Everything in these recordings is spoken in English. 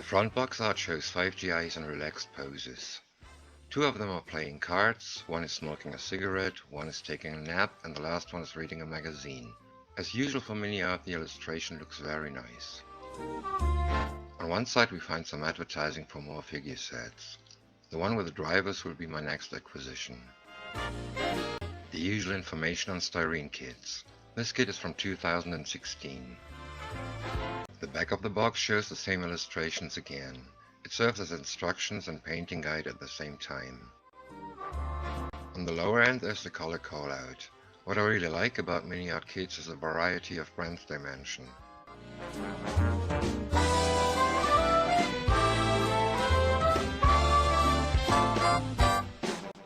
front box art shows 5 GIs in relaxed poses. 2 of them are playing cards, one is smoking a cigarette, one is taking a nap, and the last one is reading a magazine. As usual for MiniArt, the illustration looks very nice. On one side we find some advertising for more figure sets. The one with the drivers will be my next acquisition. The usual information on styrene kits. This kit is from 2016. The back of the box shows the same illustrations again. It serves as instructions and painting guide at the same time. On the lower end there's the color callout. What I really like about MiniArt kits is the variety of brands they mention.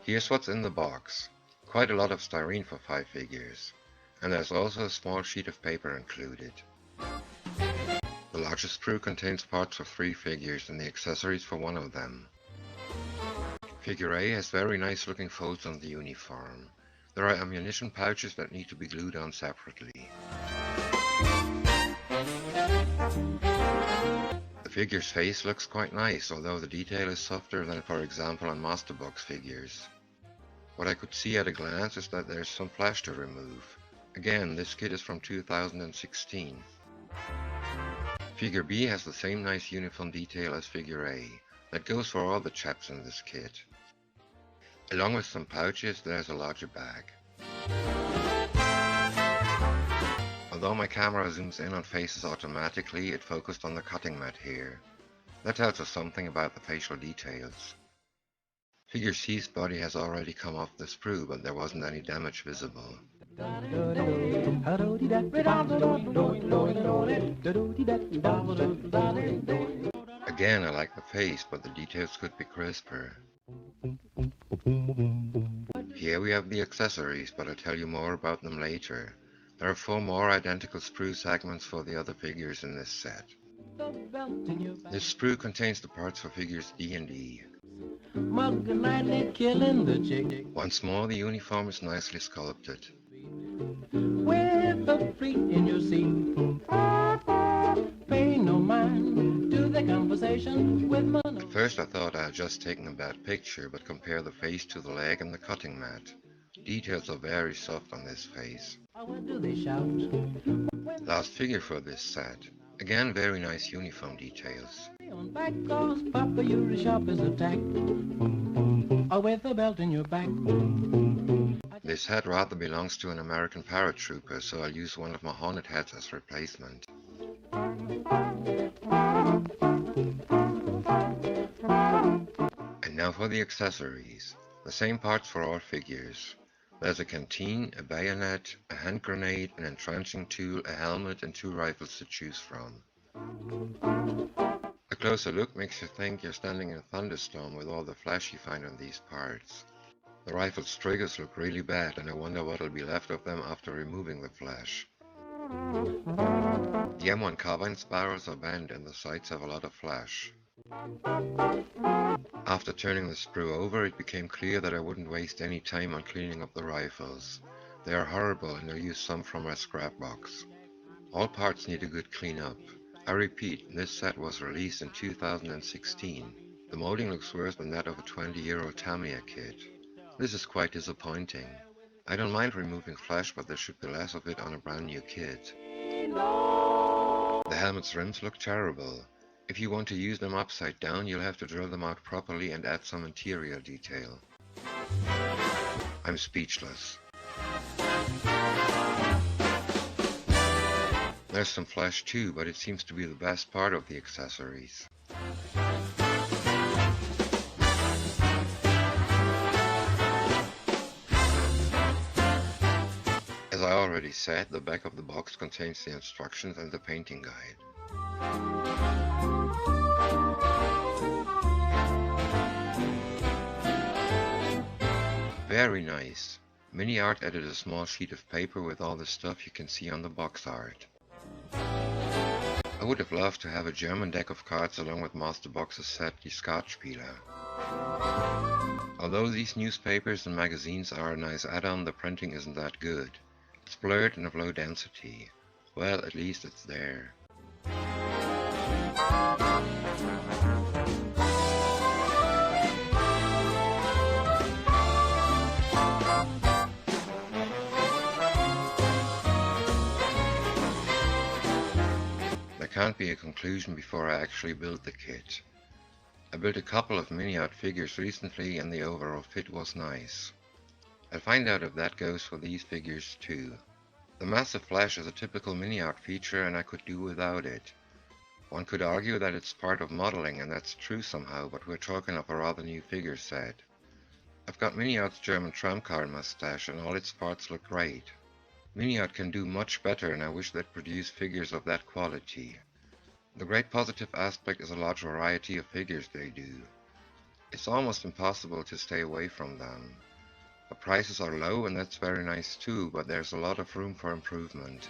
Here's what's in the box. Quite a lot of styrene for 5 figures. And there's also a small sheet of paper included. The largest sprue contains parts for 3 figures and the accessories for 1 of them. Figure A has very nice looking folds on the uniform. There are ammunition pouches that need to be glued on separately. The figure's face looks quite nice, although the detail is softer than for example on Masterbox figures. What I could see at a glance is that there's some flesh to remove. Again, this kit is from 2016. Figure B has the same nice uniform detail as Figure A. That goes for all the chaps in this kit. Along with some pouches, there's a larger bag. Although my camera zooms in on faces automatically, it focused on the cutting mat here. That tells us something about the facial details. Figure C's body has already come off the sprue, but there wasn't any damage visible. Again, I like the face, but the details could be crisper. Here we have the accessories, but I'll tell you more about them later. There are 4 more identical sprue segments for the other figures in this set. This sprue contains the parts for figures D and E. Once more, the uniform is nicely sculpted. With the free in your seat, pay no mind to the conversation with money. At first I thought I had just taken a bad picture, but compare the face to the leg and the cutting mat. Details are very soft on this face. Where do they shout? Last figure for this set. Again, very nice uniform details. On back cause Papa usually shop is a Tack, or with a belt in your back. This head rather belongs to an American paratrooper, so I'll use one of my Hornet heads as replacement. And now for the accessories. The same parts for all figures. There's a canteen, a bayonet, a hand grenade, an entrenching tool, a helmet, and 2 rifles to choose from. A closer look makes you think you're standing in a thunderstorm with all the flesh you find on these parts. The rifle's triggers look really bad, and I wonder what'll be left of them after removing the flesh. The M1 carbine's barrels are bent and the sights have a lot of flesh. After turning the sprue over, it became clear that I wouldn't waste any time on cleaning up the rifles. They are horrible and I'll use some from my scrap box. All parts need a good cleanup. I repeat, this set was released in 2016. The molding looks worse than that of a 20-year-old Tamiya kit. This is quite disappointing. I don't mind removing flesh, but there should be less of it on a brand new kit. The helmet's rims look terrible. If you want to use them upside down, you'll have to drill them out properly and add some interior detail. I'm speechless. There's some flesh too, but it seems to be the best part of the accessories. As I already said, the back of the box contains the instructions and the painting guide. Very nice. MiniArt added a small sheet of paper with all the stuff you can see on the box art. I would have loved to have a German deck of cards along with Masterbox's set Die Skatspieler. Although these newspapers and magazines are a nice add-on, the printing isn't that good. It's blurred and of low density. Well, at least it's there. can't be a conclusion before I actually build the kit. I built a couple of MiniArt figures recently and the overall fit was nice. I'll find out if that goes for these figures too. The massive flash is a typical MiniArt feature and I could do without it. One could argue that it's part of modeling, and that's true somehow, but we're talking of a rather new figure set. I've got MiniArt's German tramcar in my stash and all its parts look great. MiniArt can do much better and I wish they'd produce figures of that quality. The great positive aspect is a large variety of figures they do. It's almost impossible to stay away from them. The prices are low and that's very nice too, but there's a lot of room for improvement.